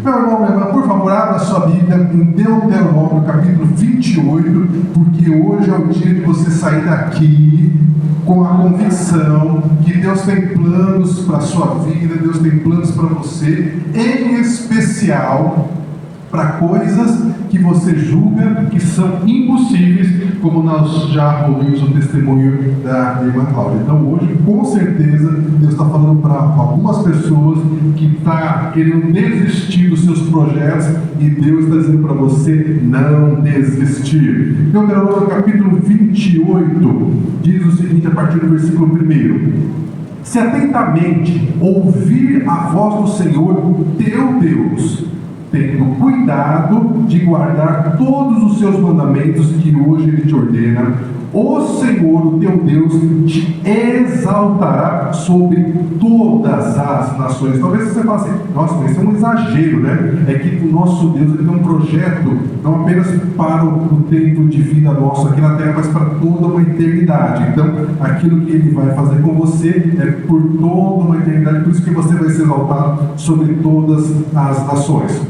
Meu irmão, minha irmã, por favor, abra sua Bíblia em Deuteronômio, capítulo 28, porque hoje é o dia de você sair daqui com a convicção que Deus tem planos para a sua vida, Deus tem planos para você, em especial para coisas que você julga que são impossíveis, como nós já ouvimos o testemunho da irmã Cláudia. Então hoje, com certeza, Deus está falando para algumas pessoas que estão querendo desistir dos seus projetos, e Deus está dizendo para você não desistir. Deuteronômio capítulo 28 diz o seguinte, a partir do versículo 1: se atentamente ouvir a voz do Senhor teu Deus, tendo cuidado de guardar todos os seus mandamentos que hoje Ele te ordena, o Senhor, o teu Deus, te exaltará sobre todas as nações. Talvez você fale assim, nossa, mas isso é um exagero, né? É que o nosso Deus Ele tem um projeto, não apenas para o tempo de vida nosso aqui na Terra, mas para toda uma eternidade. Então, aquilo que Ele vai fazer com você é por toda uma eternidade, por isso que você vai ser exaltado sobre todas as nações.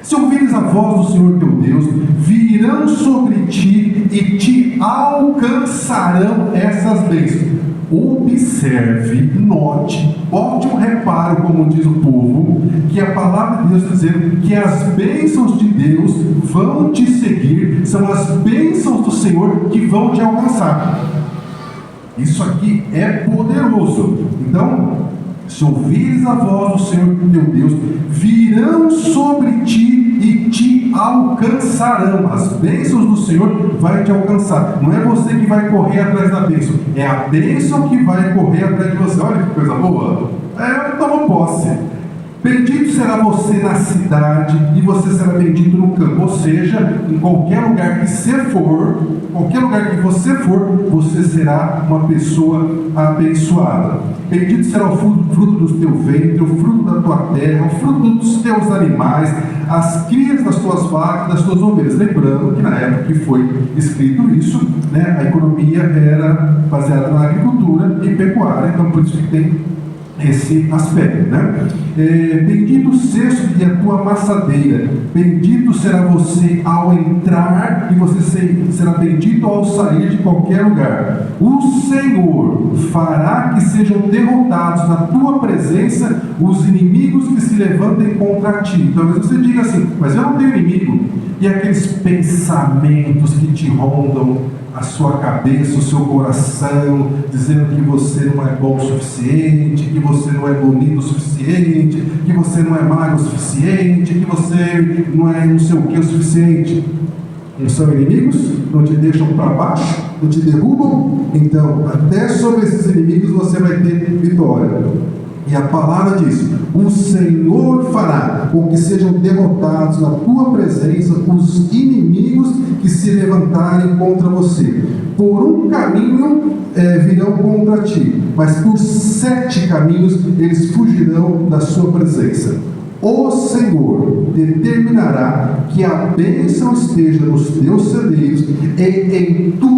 Se ouvires a voz do Senhor teu Deus, virão sobre ti e te alcançarão essas bênçãos. Observe, note, bote um reparo, como diz o povo, que a palavra de Deus está dizendo que as bênçãos de Deus vão te seguir, são as bênçãos do Senhor que vão te alcançar. Isso aqui é poderoso. Então, se ouvires a voz do Senhor teu Deus, virão sobre ti e te alcançarão. As bênçãos do Senhor vai te alcançar. Não é você que vai correr atrás da bênção, é a bênção que vai correr atrás de você. Olha que coisa boa. Eu tomo posse. Bendito será você na cidade e você será bendito no campo. Ou seja, em qualquer lugar que você for, você será uma pessoa abençoada. Bendito será o fruto do teu ventre, o fruto da tua terra, o fruto dos teus animais, as crias das tuas vacas, das tuas ovelhas. Lembrando que na época que foi escrito isso, né, a economia era baseada na agricultura e pecuária, então por isso que tem esse aspecto, né? Bendito o cesto e a tua amassadeira, bendito será você ao entrar, e você será bendito ao sair de qualquer lugar. O Senhor fará que sejam derrotados na tua presença os inimigos que se levantem contra ti. Talvez você diga assim, mas eu não tenho inimigo. E aqueles pensamentos que te rondam a sua cabeça, o seu coração, dizendo que você não é bom o suficiente, que você não é bonito o suficiente, que você não é magro o suficiente, que você não é não sei o que o suficiente. Não são inimigos? Não te deixam para baixo? Não te derrubam? Então, até sobre esses inimigos você vai ter vitória. E a palavra diz, o Senhor fará com que sejam derrotados na tua presença os inimigos que se levantarem contra você. Por um caminho virão contra ti, mas por 7 caminhos eles fugirão da sua presença. O Senhor determinará que a bênção esteja nos teus celeiros e em tudo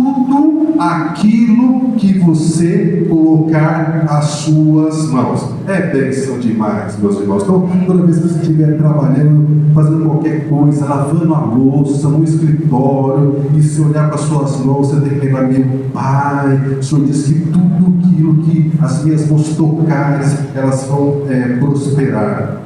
aquilo que você colocar as suas mãos. É bênção demais, meus irmãos. Então, toda vez que você estiver trabalhando, fazendo qualquer coisa, lavando a louça, no escritório, e se olhar para as suas mãos, você tem que lembrar, meu Pai, o Senhor diz que tudo aquilo que as minhas mãos tocarem, elas vão prosperar.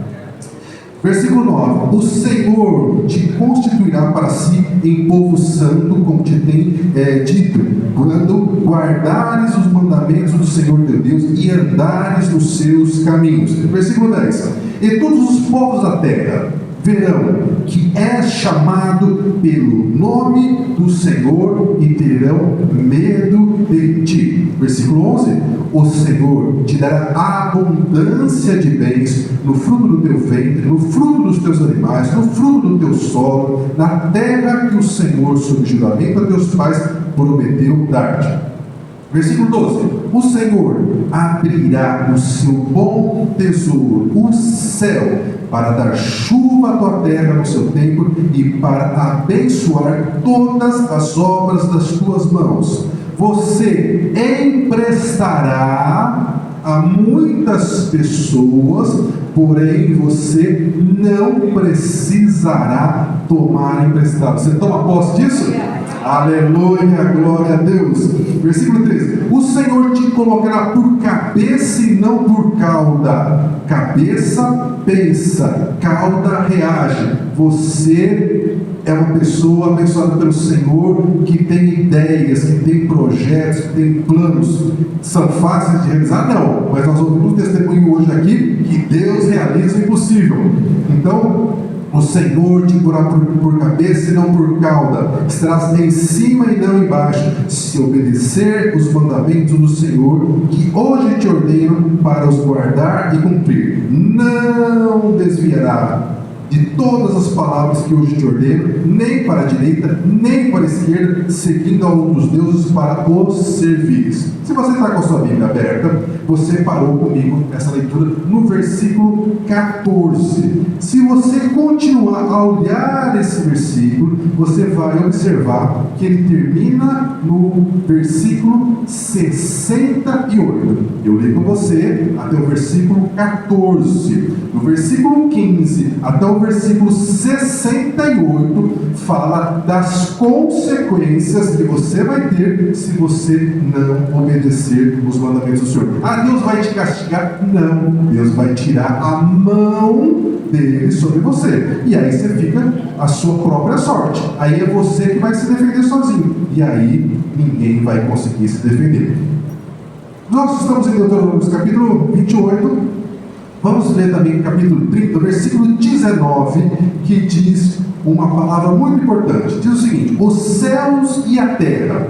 Versículo 9: o Senhor te constituirá para si em povo santo, como te tem dito, quando guardares os mandamentos do Senhor teu Deus e andares nos seus caminhos. Versículo 10: e todos os povos da terra verão que és chamado pelo nome do Senhor e terão medo de ti. Versículo 11: o Senhor te dará abundância de bens no fruto do teu ventre, no fruto dos teus animais, no fruto do teu solo, na terra que o Senhor, sob juramento a teus pais, prometeu dar-te. Versículo 12: o Senhor abrirá o seu bom tesouro, o céu, para dar chuva à tua terra no seu tempo e para abençoar todas as obras das tuas mãos. Você emprestará a muitas pessoas, porém você não precisará tomar emprestado. Você toma posse disso? Aleluia, glória a Deus. Versículo 13: o Senhor te colocará por cabeça e não por cauda. Cabeça pensa, cauda reage. Você é uma pessoa abençoada pelo Senhor, que tem ideias, que tem projetos, que tem planos. São fáceis de realizar? Não, mas nós ouvimos um testemunho hoje aqui que Deus realiza o impossível. Então, o Senhor te porá por cabeça e não por cauda. Estarás em cima e não embaixo, se obedecer os mandamentos do Senhor, que hoje te ordeno para os guardar e cumprir. Não desviará de todas as palavras que hoje te ordeno, nem para a direita, nem para a esquerda, seguindo a outros deuses para os servires. Se você está com a sua Bíblia aberta, você parou comigo essa leitura no versículo 14. Se você continuar a olhar esse versículo, você vai observar que ele termina no versículo 68. Eu leio com você até o versículo 14. Do versículo 15 até o versículo 68 fala das consequências que você vai ter se você não obedecer os mandamentos do Senhor. Deus vai te castigar? Não. Deus vai tirar a mão dele sobre você. E aí você fica a sua própria sorte. Aí é você que vai se defender sozinho. E aí ninguém vai conseguir se defender. Nós estamos em Deuteronômio capítulo 28. Vamos ler também o capítulo 30, versículo 19, que diz uma palavra muito importante. Diz o seguinte: os céus e a terra,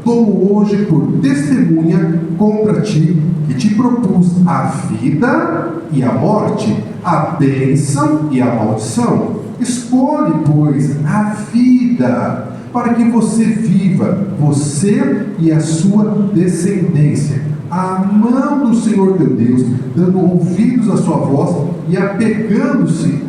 tomo hoje por testemunha contra ti, que te propus a vida e a morte, a bênção e a maldição. Escolhe, pois, a vida, para que você viva, você e a sua descendência, amando o Senhor teu Deus, dando ouvidos à sua voz e achegando-se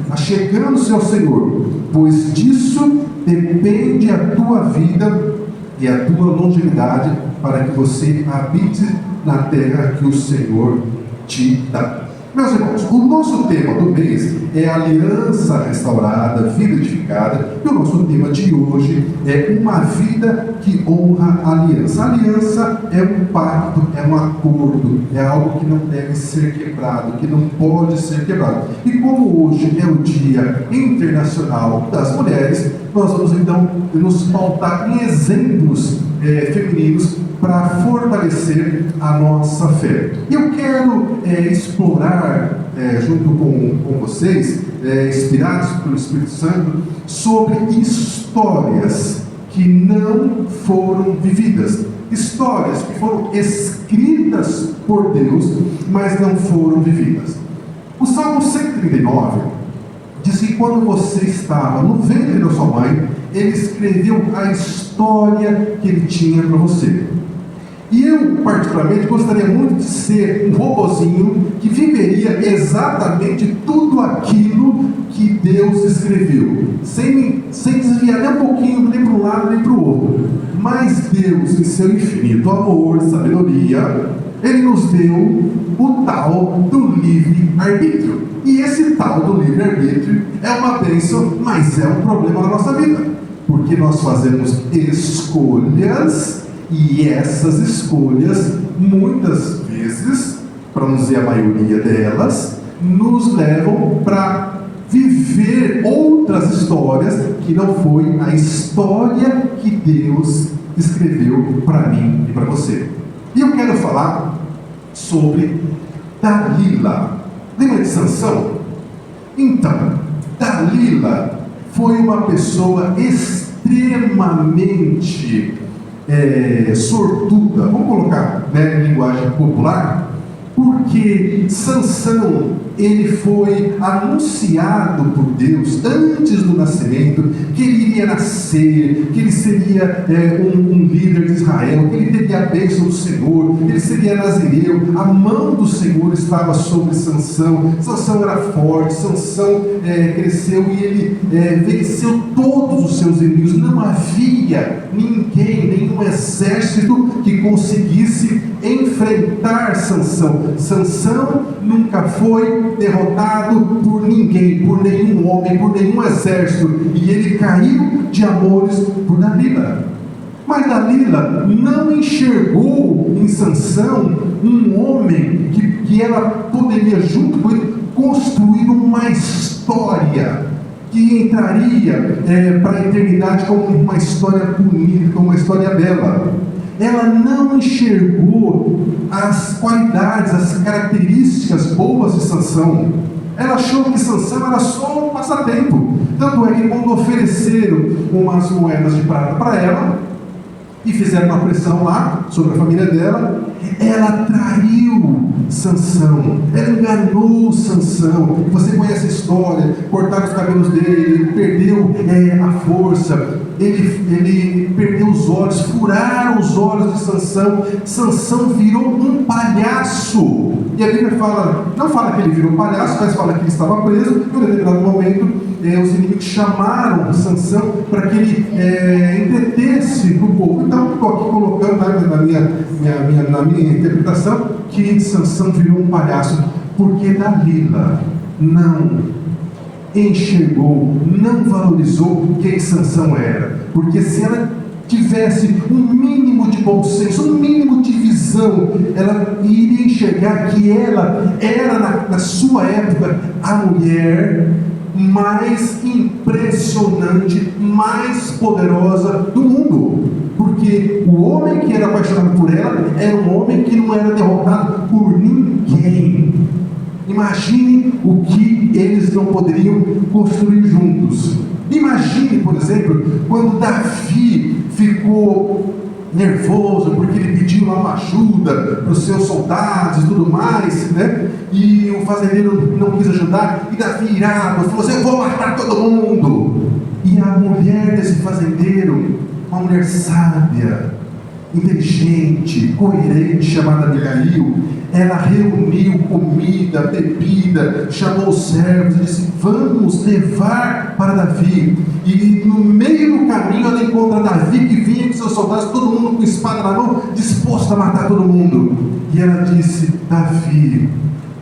ao Senhor, pois disso depende a tua vida e a tua longevidade, para que você habite na terra que o Senhor te dá. Meus irmãos, o nosso tema do mês é aliança restaurada, vida edificada, e o nosso tema de hoje é uma vida que honra a aliança. A aliança é um pacto, é um acordo, é algo que não deve ser quebrado, que não pode ser quebrado. E como hoje é o Dia Internacional das Mulheres, nós vamos então nos pautar em exemplos femininos para fortalecer a nossa fé. Eu quero explorar junto com vocês, inspirados pelo Espírito Santo, sobre histórias que não foram vividas, histórias que foram escritas por Deus, mas não foram vividas. O Salmo 139 diz que quando você estava no ventre da sua mãe, ele escreveu a história que ele tinha para você. E eu, particularmente, gostaria muito de ser um robozinho que viveria exatamente tudo aquilo que Deus escreveu, sem desviar nem um pouquinho, nem para um lado, nem para o outro. Mas Deus, em seu infinito amor e sabedoria, Ele nos deu o tal do livre-arbítrio. E esse tal do livre-arbítrio é uma bênção, mas é um problema na nossa vida, porque nós fazemos escolhas, e essas escolhas, muitas vezes, para não dizer a maioria delas, nos levam para viver outras histórias que não foi a história que Deus escreveu para mim e para você. E eu quero falar sobre Dalila. Lembra de Sansão? Então, Dalila foi uma pessoa extremamente sortuda, vamos colocar em linguagem popular, porque Sansão, ele foi anunciado por Deus antes do nascimento, que ele iria nascer, que ele seria um líder de Israel, que ele teria a bênção do Senhor, ele seria nazireu. A mão do Senhor estava sobre Sansão. Sansão era forte, Sansão cresceu e ele venceu todos os seus inimigos. Não havia ninguém, nenhum exército que conseguisse enfrentar Sansão. Sansão nunca foi derrotado por ninguém, por nenhum homem, por nenhum exército, e ele caiu de amores por Dalila. Mas Dalila não enxergou em Sansão um homem que ela poderia, junto com ele, construir uma história que entraria para a eternidade como uma história bonita, como uma história bela. Ela não enxergou as qualidades, as características boas de Sansão. Ela achou que Sansão era só um passatempo. Tanto é que quando ofereceram umas moedas de prata para ela e fizeram uma pressão lá sobre a família dela, ela traiu Sansão, ela enganou Sansão. Você conhece a história, cortaram os cabelos dele, ele perdeu a força, ele perdeu os olhos, furaram os olhos de Sansão. Sansão virou um palhaço. E a Bíblia não fala que ele virou um palhaço, mas fala que ele estava preso. Em um determinado momento, os inimigos chamaram Sansão para que ele entretesse o povo. Então, estou aqui colocando na minha interpretação que Sansão virou um palhaço, porque Dalila não enxergou, não valorizou quem Sansão era. Porque se ela tivesse um mínimo de bom senso, um mínimo de visão, ela iria enxergar que ela era, na sua época, a mulher mais impressionante, mais poderosa do mundo. Porque o homem que era apaixonado por ela era um homem que não era derrotado por ninguém. Imagine o que eles não poderiam construir juntos. Imagine, por exemplo, quando Davi ficou nervoso porque ele pediu lá uma ajuda para os seus soldados e tudo mais, né? E o fazendeiro não quis ajudar, e Davi irado falou assim: eu vou matar todo mundo. E a mulher desse fazendeiro, uma mulher sábia, inteligente, coerente, chamada Abigail, ela reuniu comida, bebida, chamou os servos e disse: vamos levar para Davi. E no meio do caminho ela encontra Davi, que vinha com seus soldados, todo mundo com espada na mão, disposto a matar todo mundo. E ela disse: Davi,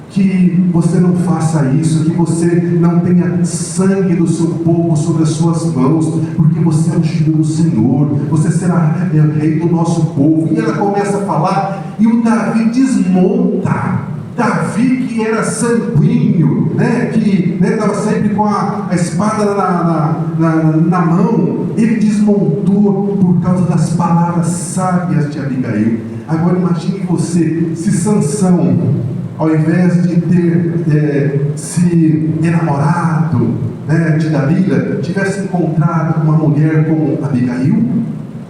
que você não faça isso, que você não tenha sangue do seu povo sobre as suas mãos, porque você é ungido do Senhor, você será rei do nosso povo. E ela começa a falar, e o Davi desmonta. Davi, que era sanguíneo, que estava sempre com a espada na mão, ele desmontou por causa das palavras sábias de Abigail. Agora imagine você, se Sansão, ao invés de ter se enamorado de Dalila, tivesse encontrado uma mulher como Abigail,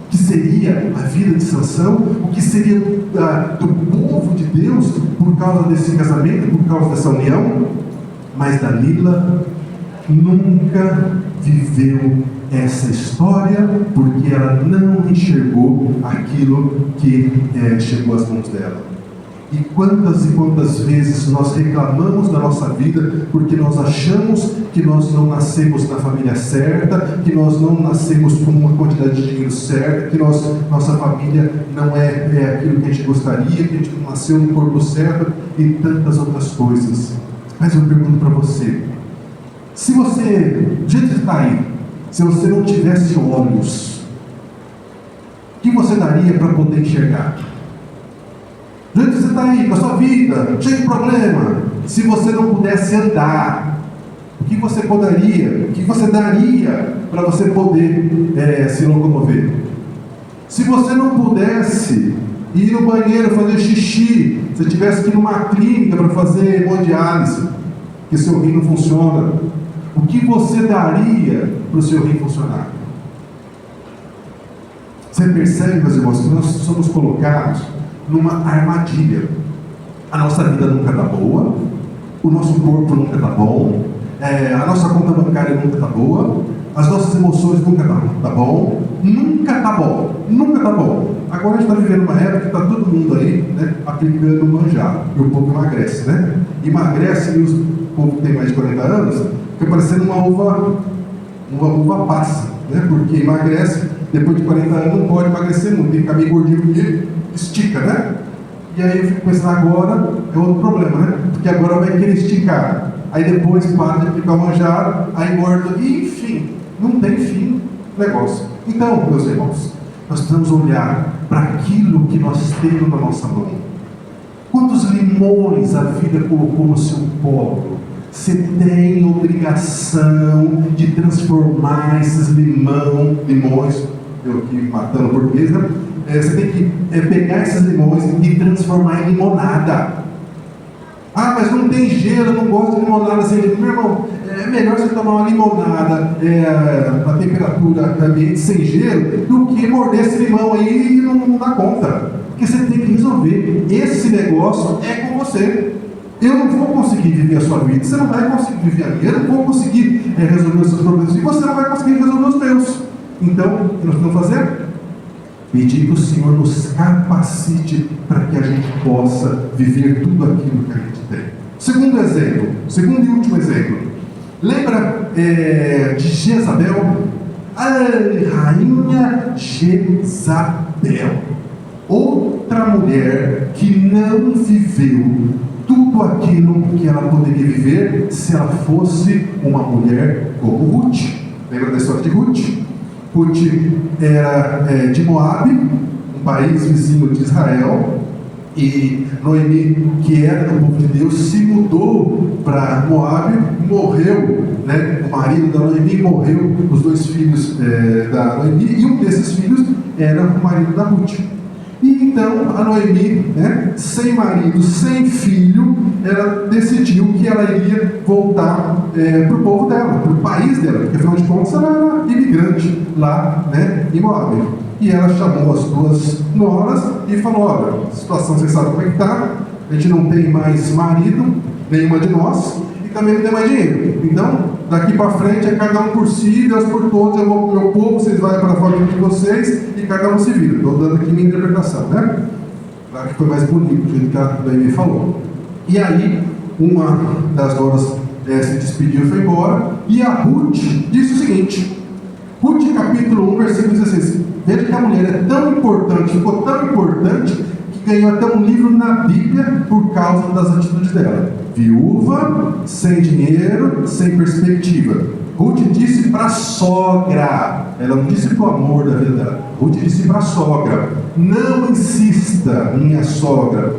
que seria a vida de Sansão, o que seria do povo de Deus por causa desse casamento, por causa dessa união. Mas Dalila nunca viveu essa história, porque ela não enxergou aquilo que chegou às mãos dela. E quantas vezes nós reclamamos da nossa vida porque nós achamos que nós não nascemos na família certa, que nós não nascemos com uma quantidade de dinheiro certa, que nossa família não é aquilo que a gente gostaria, que a gente não nasceu no corpo certo e tantas outras coisas. Mas eu pergunto para você, se você, do jeito que está aí, se você não tivesse olhos, o que você daria para poder enxergar? Do jeito que você está aí, com a sua vida, cheio de problema, se você não pudesse andar, o que você daria para você poder se locomover? Se você não pudesse ir no banheiro fazer xixi, se tivesse que ir numa clínica para fazer hemodiálise, que seu rim não funciona, o que você daria para o seu rim funcionar? Você percebe, meus irmãos, que nós somos colocados numa armadilha. A nossa vida nunca está boa, o nosso corpo nunca está bom, a nossa conta bancária nunca está boa, as nossas emoções nunca tá bom, nunca está bom. Agora a gente está vivendo uma época que está todo mundo aí aplicando o manjar, e o povo emagrece, emagrece, e o povo que tem mais de 40 anos fica parecendo uma uva passa, porque emagrece, depois de 40 anos não pode emagrecer muito, tem que ficar meio gordinho porque estica, E aí eu fico pensando, agora é outro problema, né? Porque agora vai querer esticar. Aí depois para de aplicar o manjar, aí engorda, e enfim, não tem fim o negócio. Então, meus irmãos, nós precisamos olhar para aquilo que nós temos na nossa mão. Quantos limões a vida colocou no seu colo? Você tem obrigação de transformar esses limões, eu aqui matando o português, né? Você tem que pegar esses limões e transformar em limonada. Ah, mas não tem gelo, eu não gosto de limonada sem gelo. Meu irmão, é melhor você tomar uma limonada na temperatura ambiente sem gelo do que morder esse limão aí e não dar conta. Porque você tem que resolver. Esse negócio é com você. Eu não vou conseguir viver a sua vida, você não vai conseguir viver a minha. Eu não vou conseguir resolver os seus problemas e você não vai conseguir resolver os meus. Então, o que nós vamos fazer? Pedir que o Senhor nos capacite para que a gente possa viver tudo aquilo que a gente tem. Segundo exemplo, segundo e último exemplo. Lembra de Jezabel? A rainha Jezabel. Outra mulher que não viveu tudo aquilo que ela poderia viver se ela fosse uma mulher como Ruth. Lembra da história de Ruth? Ruth era de Moabe, um país vizinho de Israel, e Noemi, que era do povo de Deus, se mudou para Moabe, morreu, né? O marido da Noemi morreu, os dois filhos da Noemi, e um desses filhos era o marido da Ruth. E então a Noemi, né, sem marido, sem filho, ela decidiu que ela iria voltar para o povo dela, para o país dela, porque afinal de contas ela era imigrante lá, né, em Moabe. E ela chamou as duas noras e falou: olha, a situação vocês sabem como é que está, a gente não tem mais marido, nenhuma de nós, e também não tem mais dinheiro. Então, daqui para frente é cada um por si, Deus por todos, eu vou para o meu povo, vocês vão para a família de vocês e cada um se vira. Estou dando aqui minha interpretação, né? Claro que foi mais bonito do jeito que a Noemi falou. E aí, uma das noras se despediu e foi embora, e a Ruth disse o seguinte, Ruth capítulo 1, versículo 16. Veja que a mulher é tão importante, ficou tão importante, que ganhou até um livro na Bíblia por causa das atitudes dela. Viúva, sem dinheiro, sem perspectiva. Ruth disse para a sogra, ela não disse para o amor da vida dela, Ruth disse para a sogra: não insista, minha sogra,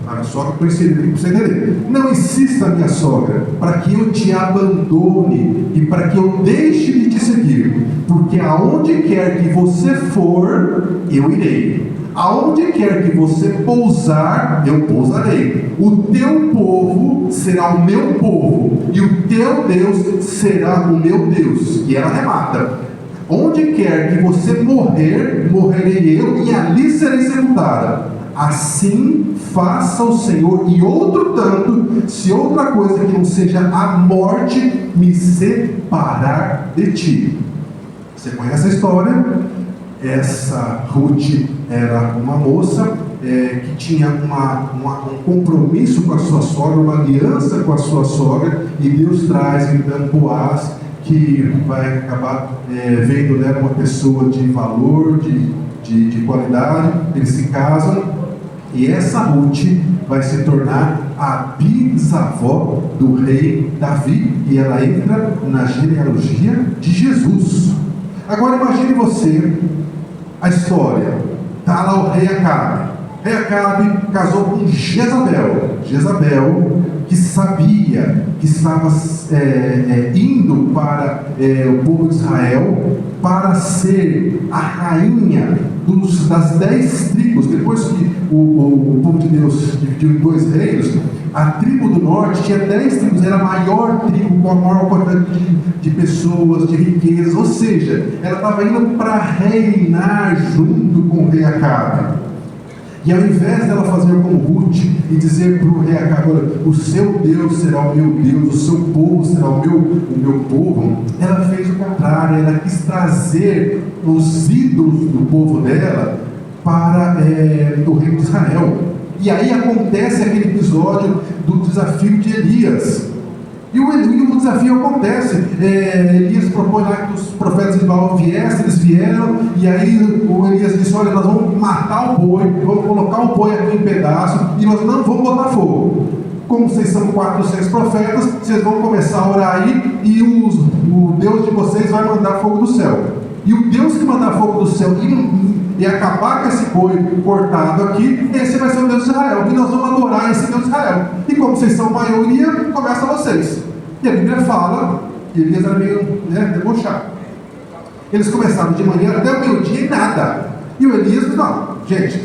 a sogra que eu ensinei para você entender, não insista, minha sogra, para que eu te abandone e para que eu deixe de te seguir, porque aonde quer que você for, eu irei. Aonde quer que você pousar, eu pousarei. O teu povo será o meu povo, e o teu Deus será o meu Deus. E ela remata: onde quer que você morrer, morrerei eu, e ali serei sepultada. Assim faça o Senhor, e outro tanto, se outra coisa que não seja a morte me separar de ti. Você conhece a história? Essa Ruth era uma moça que tinha um compromisso com a sua sogra, uma aliança com a sua sogra, e Deus traz então Boaz, que vai acabar vendo nela uma pessoa de valor, de qualidade. Eles se casam, e essa Ruth vai se tornar a bisavó do rei Davi, e ela entra na genealogia de Jesus. Agora imagine você a história. Está lá o rei Acabe. O rei Acabe casou com Jezabel. Jezabel, que sabia que estava indo para o povo de Israel para ser a rainha das 10 tribos. Depois que o povo de Deus dividiu em 2 reinos, a tribo do norte tinha 10 tribos, era a maior tribo, com a maior quantidade de pessoas, de riquezas, ou seja, ela estava indo para reinar junto com o rei Acabe. E ao invés dela fazer como Ruth e dizer para o rei Acabe: olha, o seu Deus será o meu Deus, o seu povo será o meu povo, ela fez o contrário. Ela quis trazer os ídolos do povo dela para o reino de Israel. E aí acontece aquele episódio do desafio de Elias. E o desafio acontece. Elias propõe lá que os profetas de Baal viessem, eles vieram, e aí o Elias disse: olha, nós vamos matar o boi, vamos colocar o boi aqui em pedaço, e nós não vamos botar fogo. Como vocês são 400 profetas, vocês vão começar a orar aí, e o Deus de vocês vai mandar fogo do céu. E o Deus que mandar fogo do céu e acabar com esse boi cortado aqui, esse vai ser o Deus de Israel. E nós vamos adorar esse Deus de Israel. E como vocês são maioria, começa vocês. E a Bíblia fala, e Elias era meio debochado. Eles começaram de manhã até o meio-dia e nada. E o Elias disse: não, gente,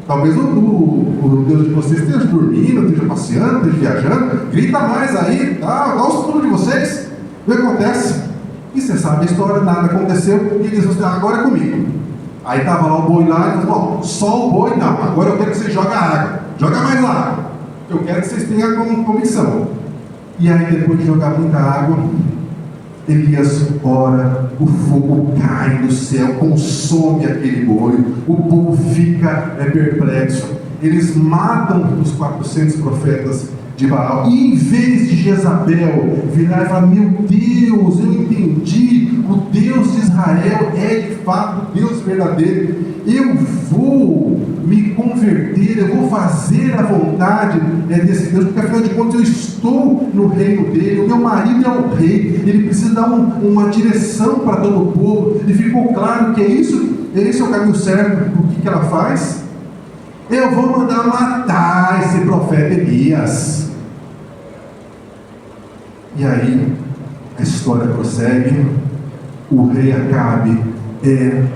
talvez o Deus de vocês esteja dormindo, esteja passeando, esteja viajando, grita mais aí, dá os pulos de vocês. O que acontece? E você sabe a história, nada aconteceu, e eles disseram: agora é comigo. Aí estava lá o boi lá, e falou: bom, só o boi não, agora eu quero que vocês joguem água, joga mais água, eu quero que vocês tenham convicção. E aí, depois de jogar muita água, Elias ora, o fogo cai do céu, consome aquele boi, o povo fica perplexo. Eles matam os 400 profetas de Baal, e em vez de Jezabel virar e falar: meu Deus, eu entendi, o Deus de Israel é de fato o Deus verdadeiro, eu vou me converter, eu vou fazer a vontade desse Deus, porque afinal de contas eu estou no reino dele, o meu marido é o rei, ele precisa dar uma direção para todo o povo, e ficou claro que esse é o caminho certo. O que ela faz? Eu vou mandar matar esse profeta Elias. E aí a história prossegue. O rei Acabe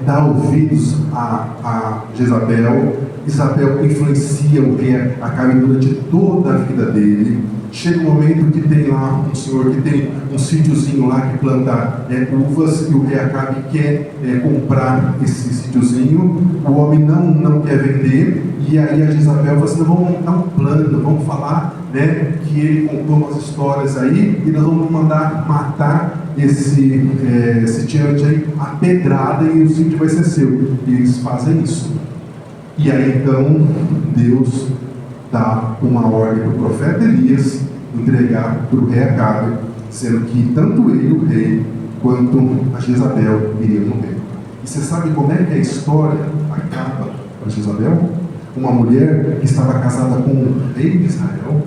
dá ouvidos a Jezabel. Isabel influencia o rei Acabe durante toda a vida dele. Chega um momento que tem lá um senhor que tem um sítiozinho lá que planta uvas, e o rei Acabe quer comprar esse sítiozinho. O homem não quer vender, e aí a Jezabel fala assim: nós vamos montar um plano, vamos falar que ele contou umas histórias aí, e nós vamos mandar matar esse sitiante aí a pedrada, e o sítio vai ser seu. E eles fazem isso. E aí então Deus dá uma ordem para o profeta Elias entregar para o rei Acabe, sendo que tanto ele, o rei, quanto a Jezabel iriam morrer. E você sabe como é que a história acaba para Jezabel? Uma mulher que estava casada com o rei de Israel,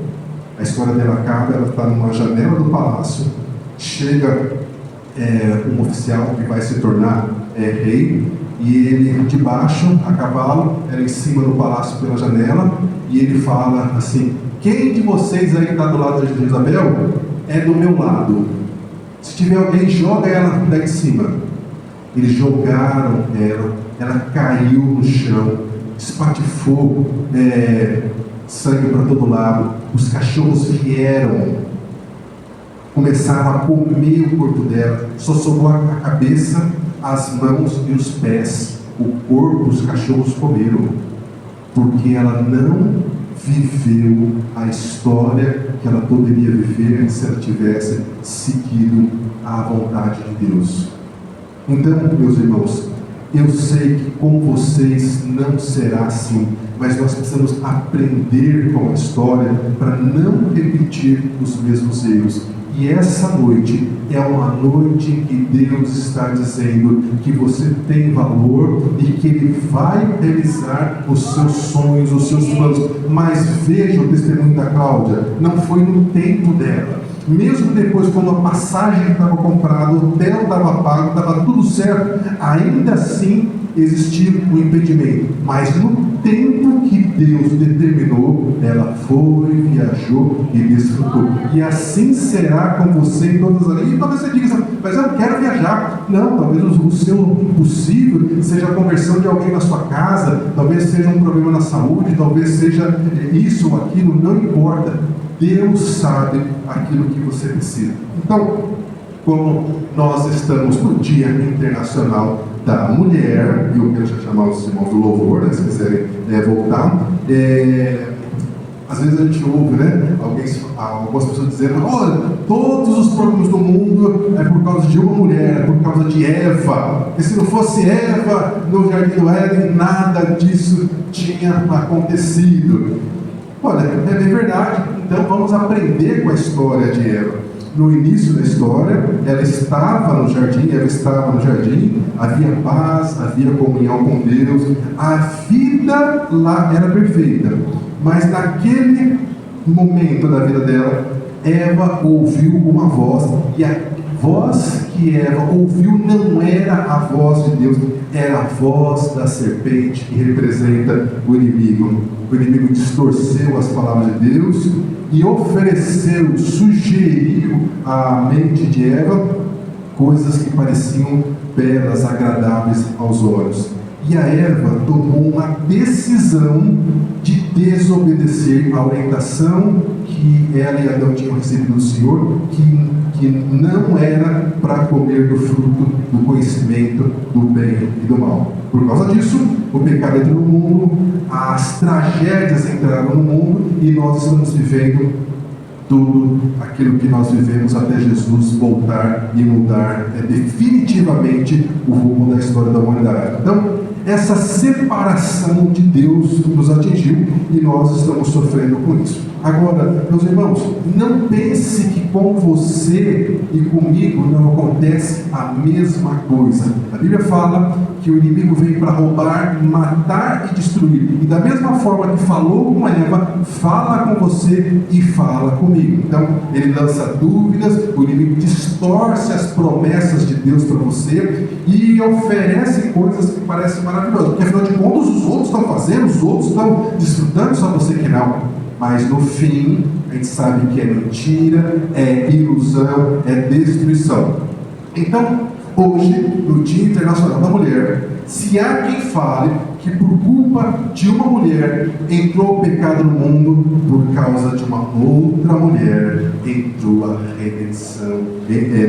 a história dela acaba, ela está numa janela do palácio, chega um oficial que vai se tornar rei, e ele de baixo, a cavalo, ela em cima do palácio pela janela, e ele fala assim: quem de vocês aí que está do lado de Jezabel é do meu lado? Se tiver alguém, joga ela daí de cima. Eles jogaram ela caiu no chão, espatifou sangue para todo lado. Os cachorros vieram, começaram a comer o corpo dela, só sobrou a cabeça, as mãos e os pés. O corpo os cachorros comeram, porque ela não viveu a história que ela poderia viver se ela tivesse seguido a vontade de Deus. Então, meus irmãos, eu sei que com vocês não será assim, mas nós precisamos aprender com a história para não repetir os mesmos erros. E essa noite é uma noite em que Deus está dizendo que você tem valor e que Ele vai realizar os seus sonhos, os seus planos. Mas veja o testemunho da Cláudia, não foi no tempo dela. Mesmo depois, quando a passagem estava comprada, o hotel estava pago, estava tudo certo, ainda assim existia um impedimento. Mas no tempo que Deus determinou, ela foi, viajou e desfrutou. E assim será com você em todas as... E talvez você diga assim: mas eu não quero viajar. Não, talvez o seu impossível seja a conversão de alguém na sua casa, talvez seja um problema na saúde, talvez seja isso ou aquilo, não importa. Deus sabe aquilo que você precisa. Então, como nós estamos no Dia Internacional da Mulher, e eu quero já chamar os irmãos do louvor, se quiserem voltar, às vezes a gente ouve, algumas pessoas dizendo: olha, todos os problemas do mundo é por causa de uma mulher, é por causa de Eva, e se não fosse Eva no Jardim do Éden, nada disso tinha acontecido. Olha, é bem verdade. Então vamos aprender com a história de Eva. No início da história, ela estava no jardim, havia paz, havia comunhão com Deus, a vida lá era perfeita. Mas naquele momento da vida dela, Eva ouviu uma voz, e a voz que Eva ouviu não era a voz de Deus, era a voz da serpente, que representa o inimigo. O inimigo distorceu as palavras de Deus e ofereceu, sugeriu à mente de Eva coisas que pareciam belas, agradáveis aos olhos. E a Eva tomou uma decisão de desobedecer à orientação que ela e Adão tinham recebido do Senhor, que não era para comer do fruto do conhecimento do bem e do mal. Por causa disso, o pecado entrou no mundo, as tragédias entraram no mundo e nós estamos vivendo tudo aquilo que nós vivemos até Jesus voltar e mudar definitivamente o rumo da história da humanidade. Então, essa separação de Deus nos atingiu e nós estamos sofrendo com isso. Agora, meus irmãos, não pense que com você e comigo não acontece a mesma coisa. A Bíblia fala que o inimigo vem para roubar, matar e destruir. E da mesma forma que falou com Eva, fala com você e fala comigo. Então, ele lança dúvidas, o inimigo distorce as promessas de Deus para você e oferece coisas que parecem maravilhosas. Porque afinal de contas, os outros estão fazendo, os outros estão desfrutando, só você que não. Mas no fim, a gente sabe que é mentira, é ilusão, é destruição. Então, hoje, no Dia Internacional da Mulher, se há quem fale que por culpa de uma mulher entrou o pecado no mundo, por causa de uma outra mulher entrou a redenção,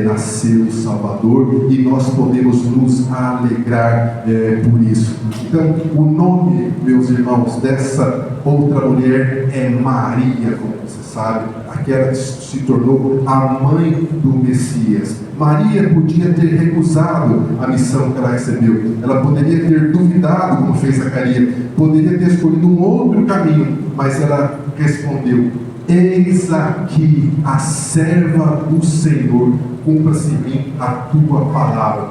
nasceu o Salvador, e nós podemos nos alegrar por isso. Então, o nome, meus irmãos, dessa outra mulher é Maria, como você sabe, aquela que se tornou a mãe do Messias. Maria podia ter recusado a missão que ela recebeu, ela poderia ter duvidado, como fez Zacarias, poderia ter escolhido um outro caminho, mas ela respondeu: eis aqui a serva do Senhor, cumpra-se em mim a tua palavra.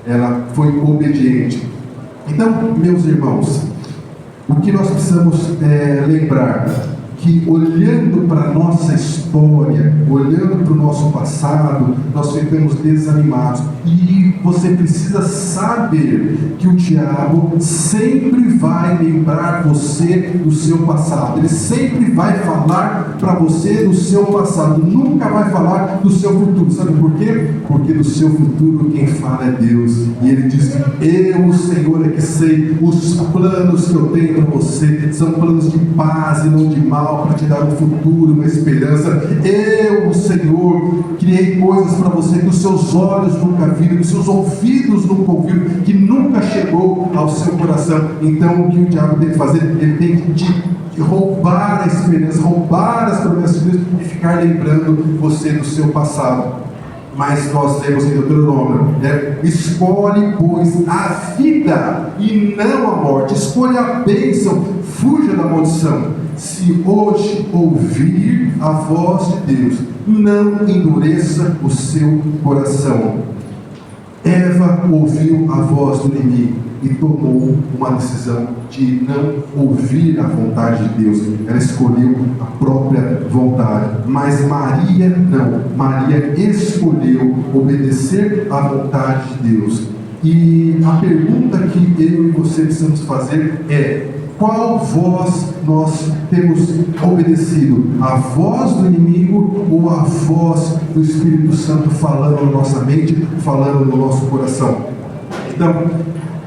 Ela foi obediente. Então, meus irmãos, o que nós precisamos lembrar, que olhando para a nossa história, olhando para o nosso passado, nós ficamos desanimados. E você precisa saber que o diabo sempre vai lembrar você do seu passado. Ele sempre vai falar para você do seu passado, nunca vai falar do seu futuro. Sabe por quê? Porque do seu futuro quem fala é Deus. E ele diz: eu, o Senhor, é que sei os planos que eu tenho para você. São planos de paz e não de mal, para te dar um futuro, uma esperança. Eu, o Senhor, criei coisas para você que os seus olhos nunca viram, que os seus ouvidos nunca ouviram, que nunca chegou ao seu coração. Então, o que o diabo tem que fazer? Ele tem que te roubar a esperança, roubar as promessas de Deus e ficar lembrando você do seu passado. Mas nós lemos em Deuteronômio, escolhe, pois, a vida e não a morte. Escolha a bênção, fuja da maldição. Se hoje ouvir a voz de Deus, não endureça o seu coração. Eva ouviu a voz do inimigo e tomou uma decisão de não ouvir a vontade de Deus. Ela escolheu a própria vontade. Mas Maria não. Maria escolheu obedecer à vontade de Deus. E a pergunta que eu e você precisamos fazer é: qual voz nós temos obedecido? A voz do inimigo ou a voz do Espírito Santo falando na nossa mente, falando no nosso coração? Então,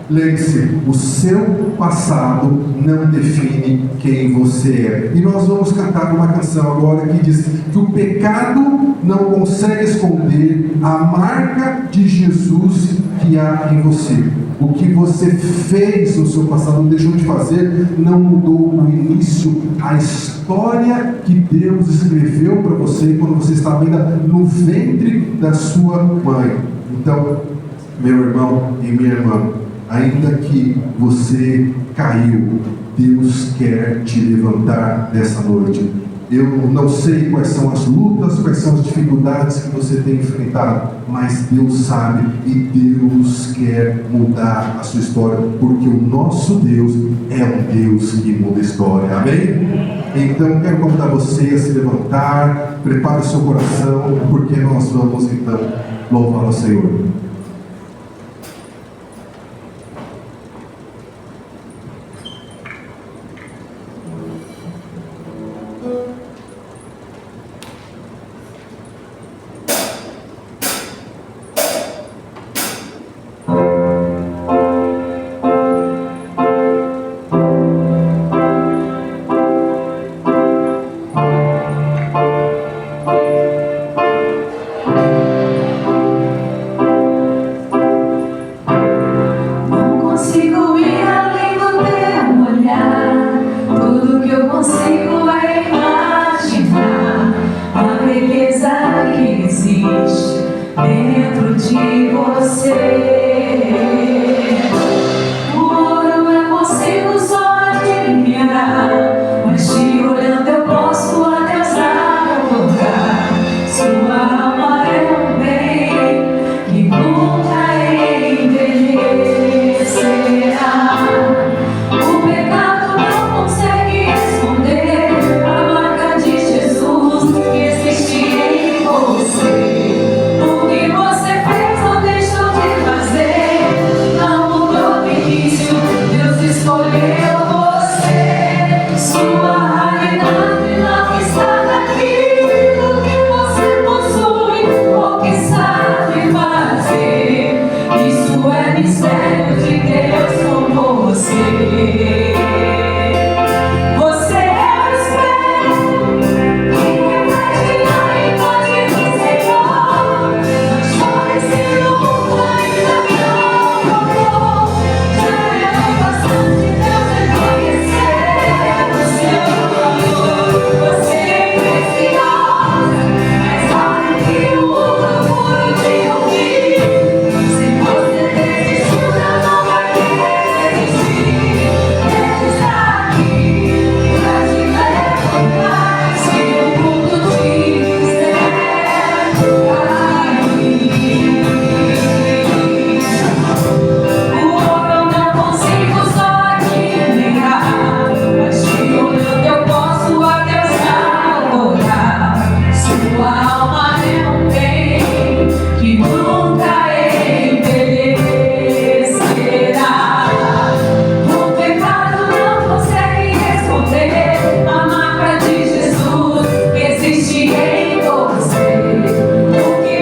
lembre-se, o seu passado não define quem você é. E nós vamos cantar uma canção agora que diz que o pecado não consegue esconder a marca de Jesus que há em você. O que você fez no seu passado, não deixou de fazer, não mudou o início, a história que Deus escreveu para você quando você estava ainda no ventre da sua mãe. Então, meu irmão e minha irmã, ainda que você caiu, Deus quer te levantar nessa noite. Eu não sei quais são as lutas, quais são as dificuldades que você tem enfrentado, mas Deus sabe e Deus quer mudar a sua história, porque o nosso Deus é um Deus que muda a história, amém? Então quero convidar você a se levantar, prepare o seu coração, porque nós vamos então louvar ao Senhor. Existe em você o que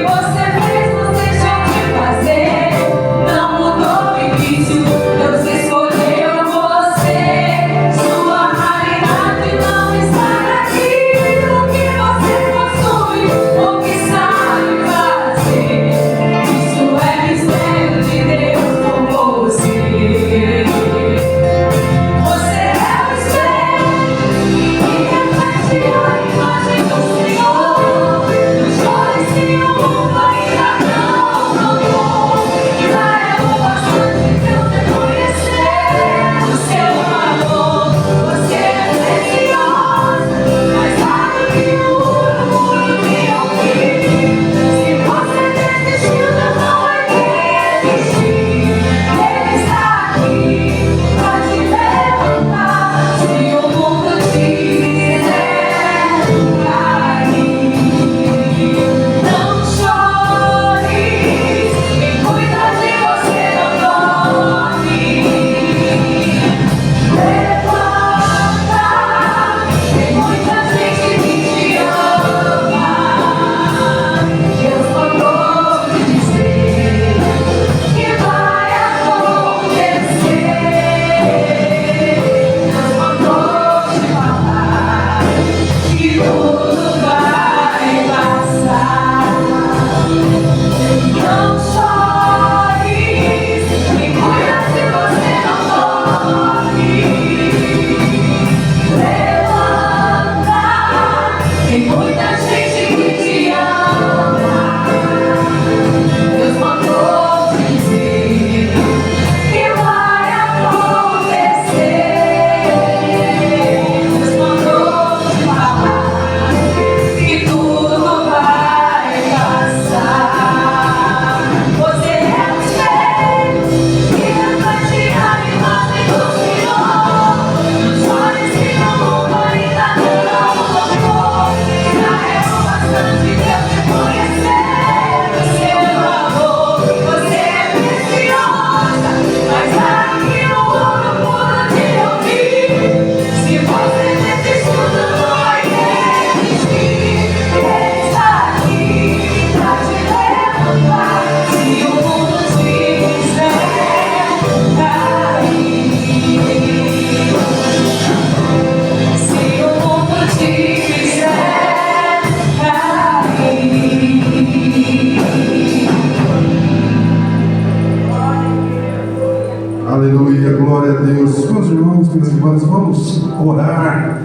Glória a Deus. Meus irmãos, minhas irmãs, vamos orar.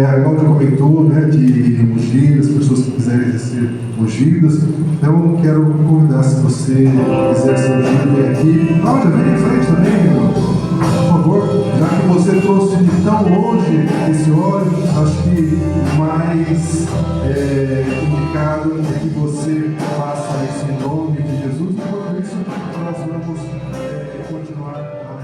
A Cláudia comentou, né, de ungir, as pessoas que quiserem ser ungidas. Então, quero convidar, se você quiser ser ungido, vem aqui. Cláudia, vem em frente também, irmão. Por favor, já que você trouxe de tão longe esse óleo, acho que o mais indicado é que você faça isso em nome de Jesus. Enquanto isso, nós vamos continuar.